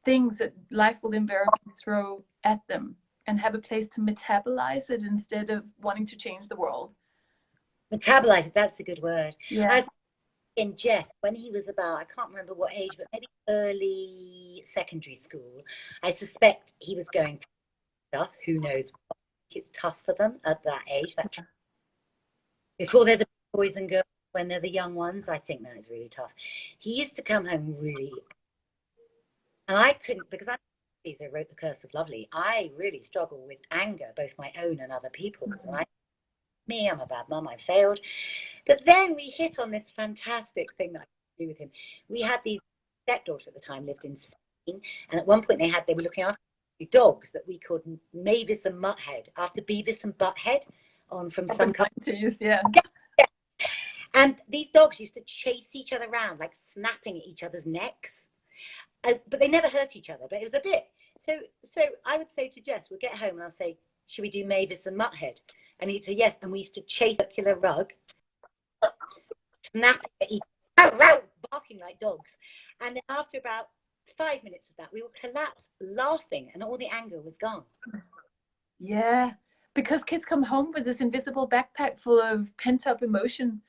things that life will invariably throw at them, and have a place to metabolize it instead of wanting to change the world. Metabolize it, that's a good word. Yeah. In Jess, when he was about, I can't remember what age, but maybe early secondary school, I suspect he was going through stuff. Who knows what? It's tough for them at that age. Before they're the boys and girls, when they're the young ones, I think that is really tough. He used to come home really, and I couldn't, because I wrote The Curse of Lovely. I really struggle with anger, both my own and other people's. And I'm a bad mum, I failed. But then we hit on this fantastic thing that I could do with him. We had these stepdaughter at the time, lived in Spain, and at one point they were looking after dogs that we called Mavis and Mutthead, after Beavis and Butthead from some countries, yeah. And these dogs used to chase each other around, like snapping at each other's necks. But they never hurt each other, but it was a bit. So I would say to Jess, we'll get home and I'll say, should we do Mavis and Mutthead? And he'd say yes. And we used to chase a circular rug, snapping at each other, barking like dogs. And then after about 5 minutes of that, we would collapse laughing, and all the anger was gone. Yeah, because kids come home with this invisible backpack full of pent-up emotion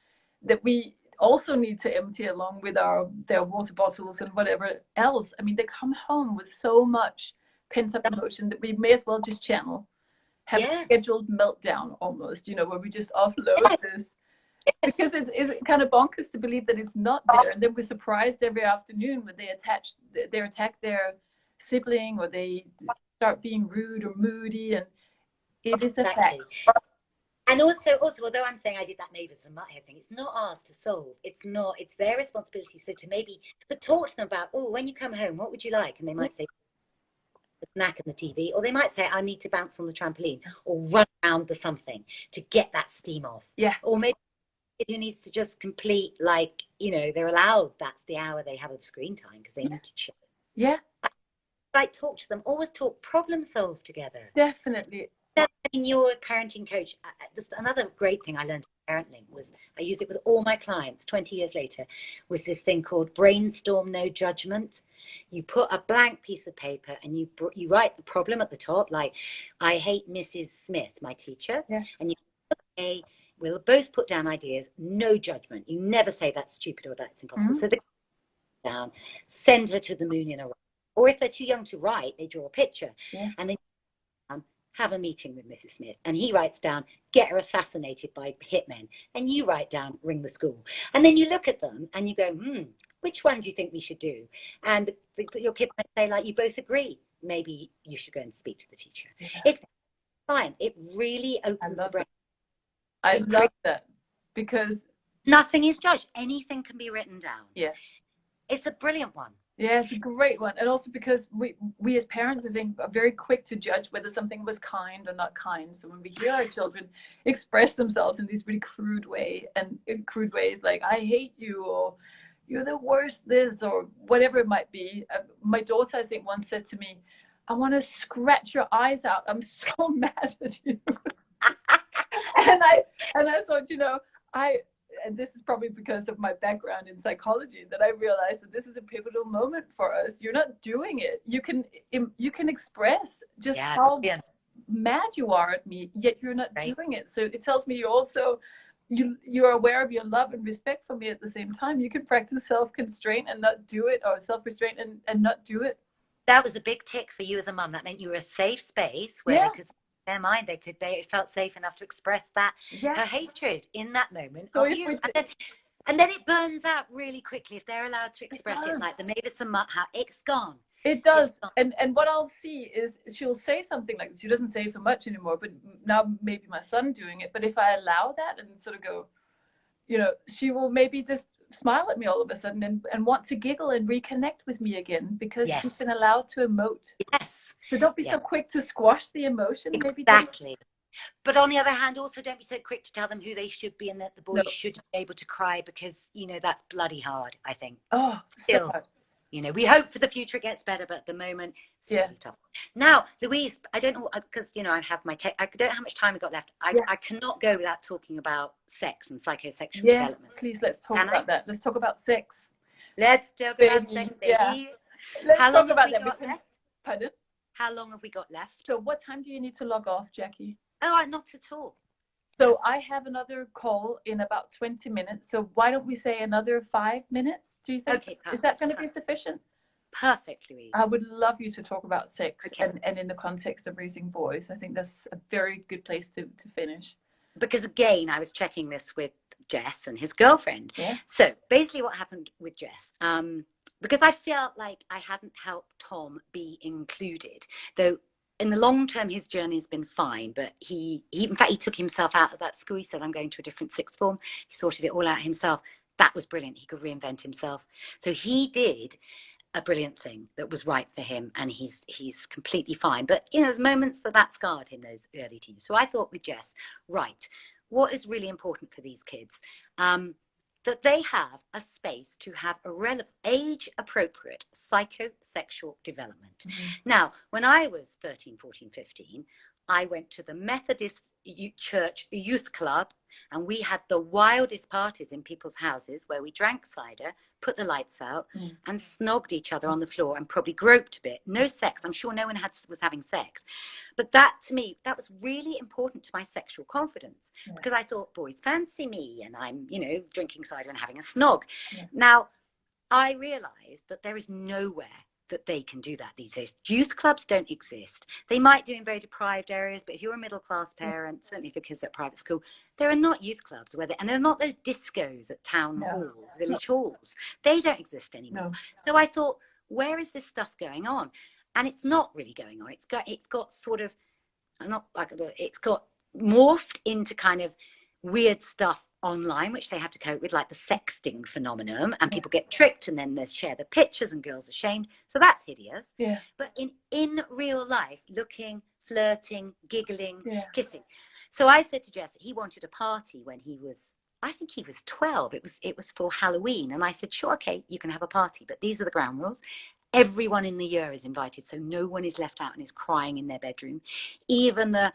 that we also need to empty along with their water bottles and whatever else. I mean, they come home with so much pent-up emotion that we may as well just channel, have a scheduled meltdown almost, you know, where we just offload this. Because it's kind of bonkers to believe that it's not there, and then we're surprised every afternoon when they attack their sibling, or they start being rude or moody, and it is a fact. And also, although I'm saying I did that Mavis and Mutthead thing, it's not ours to solve. It's their responsibility. So to talk to them about, oh, when you come home, what would you like? And they might say the snack and the TV, or they might say, I need to bounce on the trampoline or run around the something to get that steam off. Yeah. Or maybe who needs to just complete, like, you know, they're allowed, that's the hour they have of screen time because they need to chill. Yeah. Like, talk to them, always talk, problem solve together. Definitely. In your parenting coach, another great thing I learned in parenting was, I use it with all my clients 20 years later, was this thing called brainstorm no judgment. You put a blank piece of paper and you write the problem at the top, like, I hate Mrs. Smith, my teacher. Yeah. And you say, we'll both put down ideas, no judgment. You never say that's stupid or that's impossible. Mm-hmm. So they put down, send her to the moon in a row. Or if they're too young to write, they draw a picture. Yeah. And then have a meeting with Mrs. Smith. And he writes down, get her assassinated by hitmen. And you write down, ring the school. And then you look at them and you go, which one do you think we should do? And your kid might say, like, you both agree. Maybe you should go and speak to the teacher. Yeah. It's fine. It really opens the brain. I love that, because nothing is judged. Anything can be written down. Yeah. It's a brilliant one. Yeah, it's a great one. And also because we as parents, I think, are very quick to judge whether something was kind or not kind. So when we hear our children express themselves in these really crude way and in crude ways like "I hate you" or "you're the worst this" or whatever it might be. My daughter, I think, once said to me, "I want to scratch your eyes out. I'm so mad at you." and I thought, I and this is probably because of my background in psychology that I realized that this is a pivotal moment for us. You're not doing it. You can express just Yeah, how brilliant. mad you are at me, yet you're not Right. doing it. So it tells me you're aware of your love and respect for me at the same time. You can practice self-constraint and not do it, or self-restraint and not do it. That was a big tick for you as a mum. That meant you were a safe space where Yeah. they could speak their mind. They felt safe enough to express that Yeah. her hatred in that moment So of if you. we And then it burns out really quickly if they're allowed to it express it does. like the maybe some how it's gone. It It's does. gone. And what I'll see is she'll say something like, she doesn't say so much anymore, but now maybe my son doing it. But if I allow that and sort of go, she will maybe just smile at me all of a sudden and want to giggle and reconnect with me again because she's Yes. been allowed to emote. Yes. So don't be Yes. so quick to squash the emotion. Maybe just Exactly. But on the other hand, also don't be so quick to tell them who they should be and that the no. boys should be able to cry because, that's bloody hard, I think. Oh, so Still, hard. we hope for the future it gets better, but at the moment, still Yeah. really tough. Now, Louise, I don't know, because, I have my, I don't know how much time we got left. Yeah. I cannot go without talking about sex and psychosexual Yes, development. please, let's talk Can I? about that. Let's talk about sex, Let's talk about baby. sex, Yeah. baby. Let's How talk long have about we that. got left? Pardon? How long have we got left? So what time do you need to log off, Jackie? Oh, not at all. So I have another call in about 20 minutes. So why don't we say another 5 minutes? Do you think? Okay, Is that going to be sufficient? Perfect, Louise. I would love you to talk about sex Okay. and in the context of raising boys. I think that's a very good place to finish. Because again, I was checking this with Jess and his girlfriend. Yeah. So basically what happened with Jess, because I felt like I hadn't helped Tom be included, though in the long term, his journey has been fine, but he in fact, he took himself out of that school. He said, I'm going to a different sixth form. He sorted it all out himself. That was brilliant. He could reinvent himself. So he did a brilliant thing that was right for him, and he's completely fine. But there's moments that scarred him, those early teens. So I thought with Jess, right, what is really important for these kids? That they have a space to have a age-appropriate psychosexual development. Mm-hmm. Now, when I was 13, 14, 15, I went to the Methodist Church Youth Club, and we had the wildest parties in people's houses where we drank cider, put the lights out, and snogged each other on the floor and probably groped a bit. No sex. I'm sure no one was having sex. But that, to me, that was really important to my sexual confidence, because I thought, boys fancy me, and I'm, drinking cider and having a snog. Yeah. Now, I realized that there is nowhere that they can do that these days. Youth clubs don't exist. They might do in very deprived areas, but if you're a middle-class parent, certainly for kids at private school, there are not youth clubs and they're not those discos at town halls, village halls. They don't exist anymore. No. So I thought, where is this stuff going on? And it's not really going on. It's got sort of, it's got morphed into kind of weird stuff online, which they have to cope with, like the sexting phenomenon, and people get tricked and then they share the pictures and girls are shamed. So that's hideous. Yeah. But in real life, looking, flirting, giggling, kissing. So I said to Jess, he wanted a party when I think he was 12. It was for Halloween. And I said, sure, okay, you can have a party, but these are the ground rules. Everyone in the year is invited, so no one is left out and is crying in their bedroom. Even the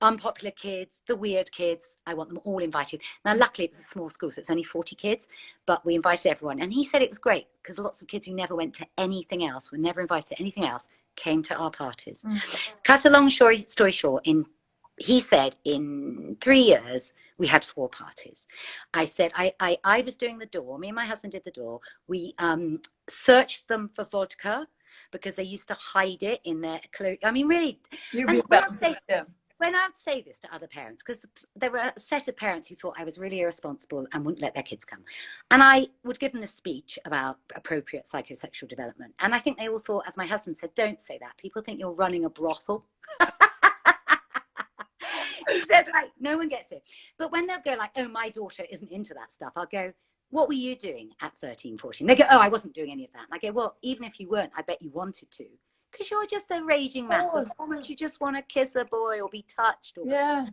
unpopular kids, the weird kids, I want them all invited. Now, luckily, it's a small school, so it's only 40 kids, but we invited everyone. And he said it was great because lots of kids who never went to anything else, were never invited to anything else, came to our parties. Cut a long story short, he said in 3 years, we had 4 parties. I said, I was doing the door. Me and my husband did the door. We searched them for vodka because they used to hide it in their clothes. I mean, really. When I'd say this to other parents, because there were a set of parents who thought I was really irresponsible and wouldn't let their kids come. And I would give them this speech about appropriate psychosexual development. And I think they all thought, as my husband said, don't say that. People think you're running a brothel. He said, like, no one gets it. But when they'll go like, oh, my daughter isn't into that stuff, I'll go, what were you doing at 13, 14? They go, oh, I wasn't doing any of that. And I go, well, even if you weren't, I bet you wanted to. Because you're just a raging mass of, oh, you just want to kiss a boy or be touched. Or yeah.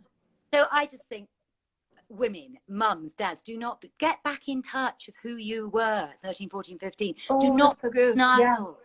So I just think, women, mums, dads, do not get back in touch of who you were 13, 14, 15. Do not so good. denial.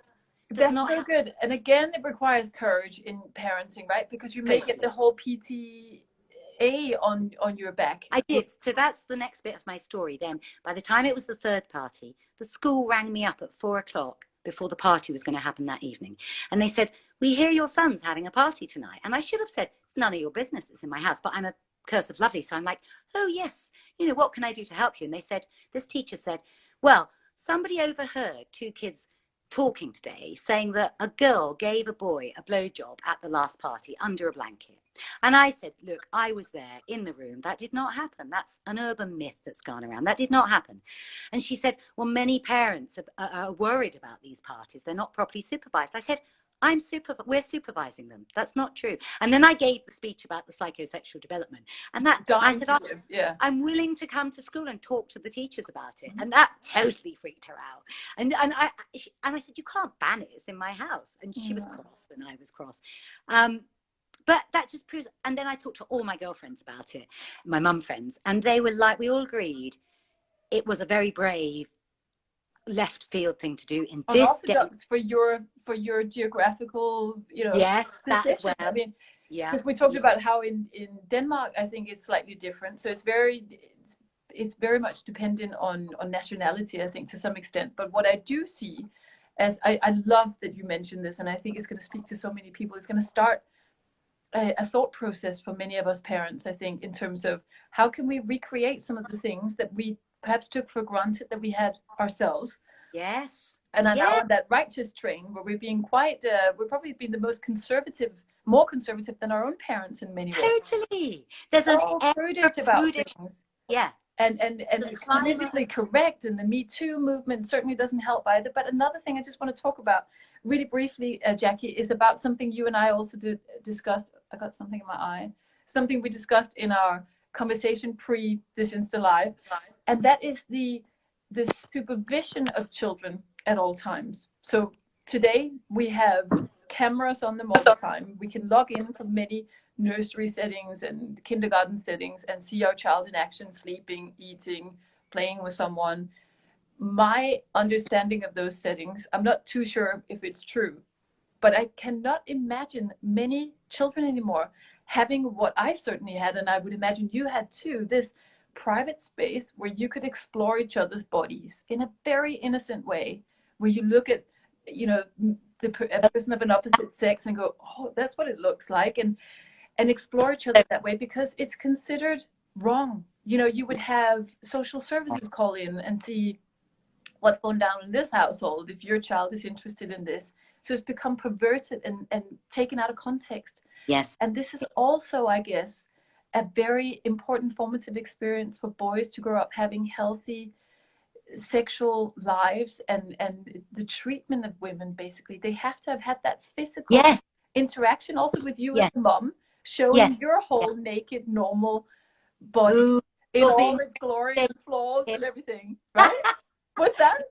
That's so good. And again, it requires courage in parenting, right? Because you may get the whole PTA on your back. I did. So that's the next bit of my story. Then by the time it was the third party, the school rang me up at 4 o'clock before the party was going to happen that evening. And they said, we hear your son's having a party tonight. And I should have said, it's none of your business. It's in my house. But I'm a curse of lovely. So I'm like, oh, yes. You know, what can I do to help you? And they said, this teacher said, well, somebody overheard 2 kids talking today saying that a girl gave a boy a blowjob at the last party under a blanket. And I said, look, I was there in the room. That did not happen. That's an urban myth that's gone around. That did not happen. And she said, well, many parents are worried about these parties. They're not properly supervised. I said, we're supervising them. That's not true. And then I gave the speech about the psychosexual development. And that I said, I'm willing to come to school and talk to the teachers about it. And that totally freaked her out. And I said, you can't ban it. It's in my house. And she was cross and I was cross. But that just proves, and then I talked to all my girlfriends about it, my mum friends, and they were like, we all agreed it was a very brave left field thing to do in this unorthodox for your geographical, yes, that as well. I mean, because we talked about how in Denmark, I think it's slightly different. So it's very much dependent on nationality, I think, to some extent. But what I do see, as I love that you mentioned this, and I think it's going to speak to so many people, it's going to start a thought process for many of us parents, I think, in terms of how can we recreate some of the things that we perhaps took for granted that we had ourselves. Yes. And are now on that righteous train where we're being we're probably being the most conservative, more conservative than our own parents in many ways. Totally. There's an prudish about things. Yeah. And it's politically correct, and the Me Too movement certainly doesn't help either. But another thing I just want to talk about really briefly, Jackie, is about something you and I also discussed. I got something in my eye. Something we discussed in our conversation pre this Insta Live, and that is the supervision of children at all times. So today we have cameras on them all the time. We can log in from many nursery settings and kindergarten settings and see our child in action, sleeping, eating, playing with someone. My understanding of those settings, I'm not too sure if it's true, but I cannot imagine many children anymore having what I certainly had, and I would imagine you had too, this private space where you could explore each other's bodies in a very innocent way, where you look at, the person of an opposite sex and go, oh, that's what it looks like, and explore each other that way, because it's considered wrong. You would have social services call in and see what's going down in this household if your child is interested in this. So it's become perverted and taken out of context. Yes. And this is also, I guess, a very important formative experience for boys to grow up having healthy sexual lives, and the treatment of women, basically. They have to have had that physical interaction also with you as a mom, showing your whole naked, normal body in all its glory and flaws and everything, right? What's that?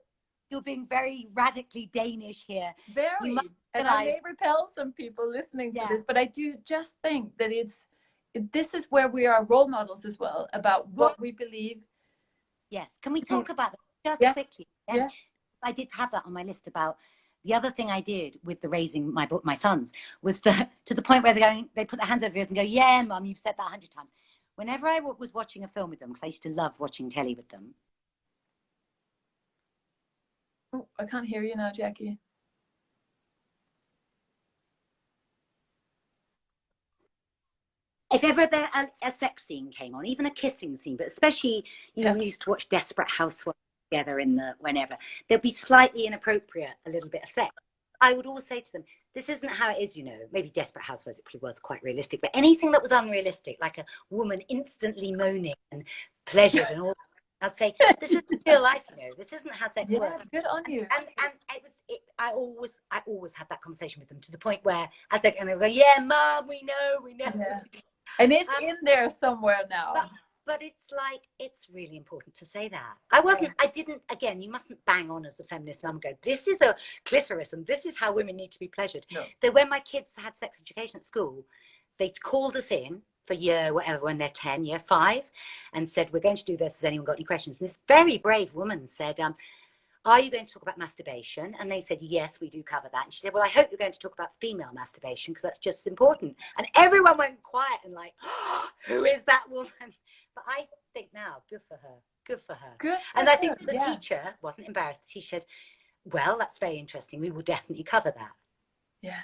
You're being very radically Danish here. Very. And I may repel some people listening to this, but I do just think that this is where we are role models as well, about what we believe. Yes. Can we talk about that just quickly? Yeah. I did have that on my list about the other thing I did with the raising my sons was to the point where they put their hands over their ears and go, yeah, Mum, you've said that 100 times. Whenever I was watching a film with them, because I used to love watching telly with them. Oh, I can't hear you now, Jackie. If ever a sex scene came on, even a kissing scene, but especially, we used to watch Desperate Housewives together whenever, there'd be slightly inappropriate, a little bit of sex. I would always say to them, this isn't how it is, maybe Desperate Housewives, it probably was quite realistic, but anything that was unrealistic, like a woman instantly moaning and pleasured and all, I'd say, this isn't real life, this isn't how sex works. Good on you. And I always had that conversation with them, to the point where as they go, yeah, Mum, we know. Yeah. And it's in there somewhere now. But it's like, it's really important to say that. I didn't, again, you mustn't bang on as the feminist mum and go, this is a clitoris and this is how women need to be pleasured. No. So when my kids had sex education at school, they called us in for year whatever, when they're 10, year 5, and said, we're going to do this. Has anyone got any questions? And this very brave woman said, are you going to talk about masturbation? And they said, yes, we do cover that. And she said, well, I hope you're going to talk about female masturbation because that's just important. And everyone went quiet and like, oh, who is that woman? But I think now, good for her. Good for her. Good for and I think her, the teacher wasn't embarrassed. The teacher said, well, that's very interesting. We will definitely cover that. Yeah.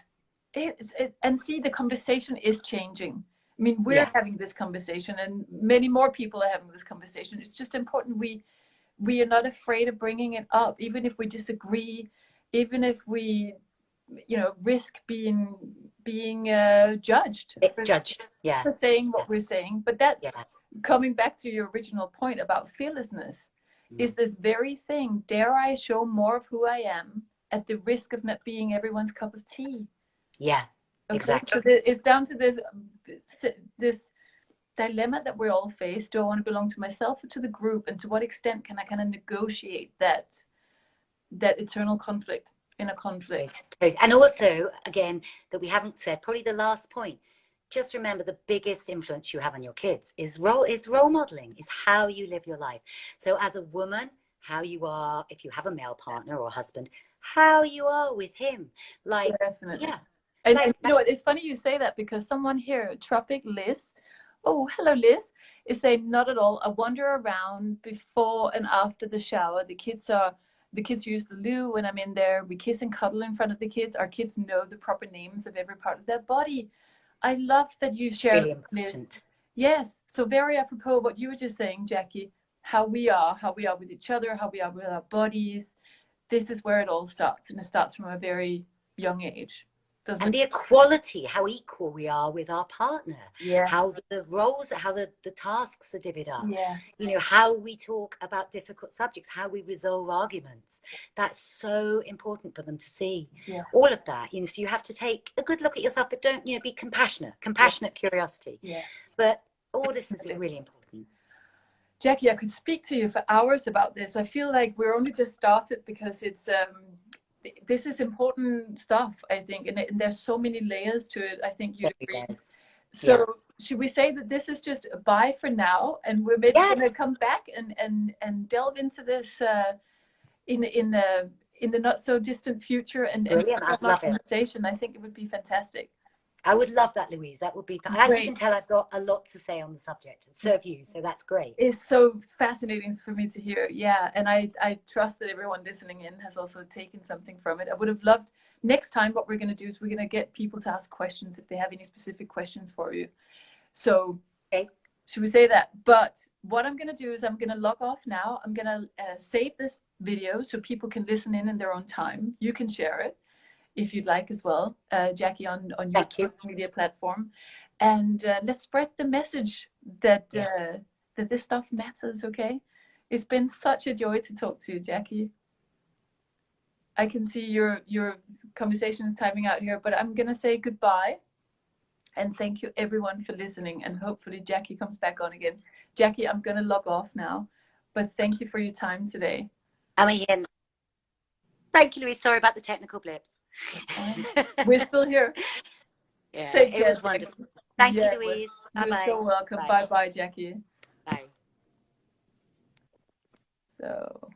And see, the conversation is changing. I mean, we're having this conversation and many more people are having this conversation. It's just important we are not afraid of bringing it up, even if we disagree, even if we, risk being judged. Yeah. For saying what we're saying. But that's coming back to your original point about fearlessness. Is this very thing, dare I show more of who I am at the risk of not being everyone's cup of tea? Yeah, okay? exactly. So it's down to this dilemma that we're all faced. Do I want to belong to myself or to the group? And to what extent can I kind of negotiate that eternal conflict in a conflict? And also, again, that we haven't said, probably the last point, just remember the biggest influence you have on your kids is role modeling, is how you live your life. So as a woman, how you are, if you have a male partner or husband, how you are with him. Like, definitely. Yeah. And it's funny you say that, because someone here, Tropic Liz, oh, hello Liz, is saying, not at all. I wander around before and after the shower. The kids use the loo when I'm in there. We kiss and cuddle in front of the kids. Our kids know the proper names of every part of their body. I love that you share, really Liz. Yes. So very apropos what you were just saying, Jackie, how we are with each other, how we are with our bodies. This is where it all starts. And it starts from a very young age. And the equality, how equal we are with our partner, how the roles, how the tasks are divvied up, how we talk about difficult subjects, how we resolve arguments. That's so important for them to see. All of that, so you have to take a good look at yourself, but don't, be compassionate curiosity. But all this is really important. Jackie, I could speak to you for hours about this. I feel like we're only just started, because it's this is important stuff, I think, and there's so many layers to it. I think you'd agree. So should we say that this is just a bye for now, and we're maybe going to come back and delve into this in the not so distant future and have a conversation? I think it would be fantastic. I would love that, Louise. That would be fun. As you can tell, I've got a lot to say on the subject and serve you, so that's great. It's so fascinating for me to hear. Yeah, and I trust that everyone listening in has also taken something from it. I would have loved, next time what we're going to do is we're going to get people to ask questions if they have any specific questions for you. So should we say that? But what I'm going to do is I'm going to log off now. I'm going to save this video so people can listen in their own time. You can share it if you'd like as well, Jackie, on your social media platform. And let's spread the message that that this stuff matters, okay? It's been such a joy to talk to you, Jackie. I can see your conversation is timing out here, but I'm going to say goodbye. And thank you, everyone, for listening. And hopefully Jackie comes back on again. Jackie, I'm going to log off now. But thank you for your time today. I'm here. Thank you, Louise. Sorry about the technical blips. We're still here. It was wonderful. Thank you, Louise. Bye-bye. You're so welcome. Bye-bye, Jackie. Bye. So...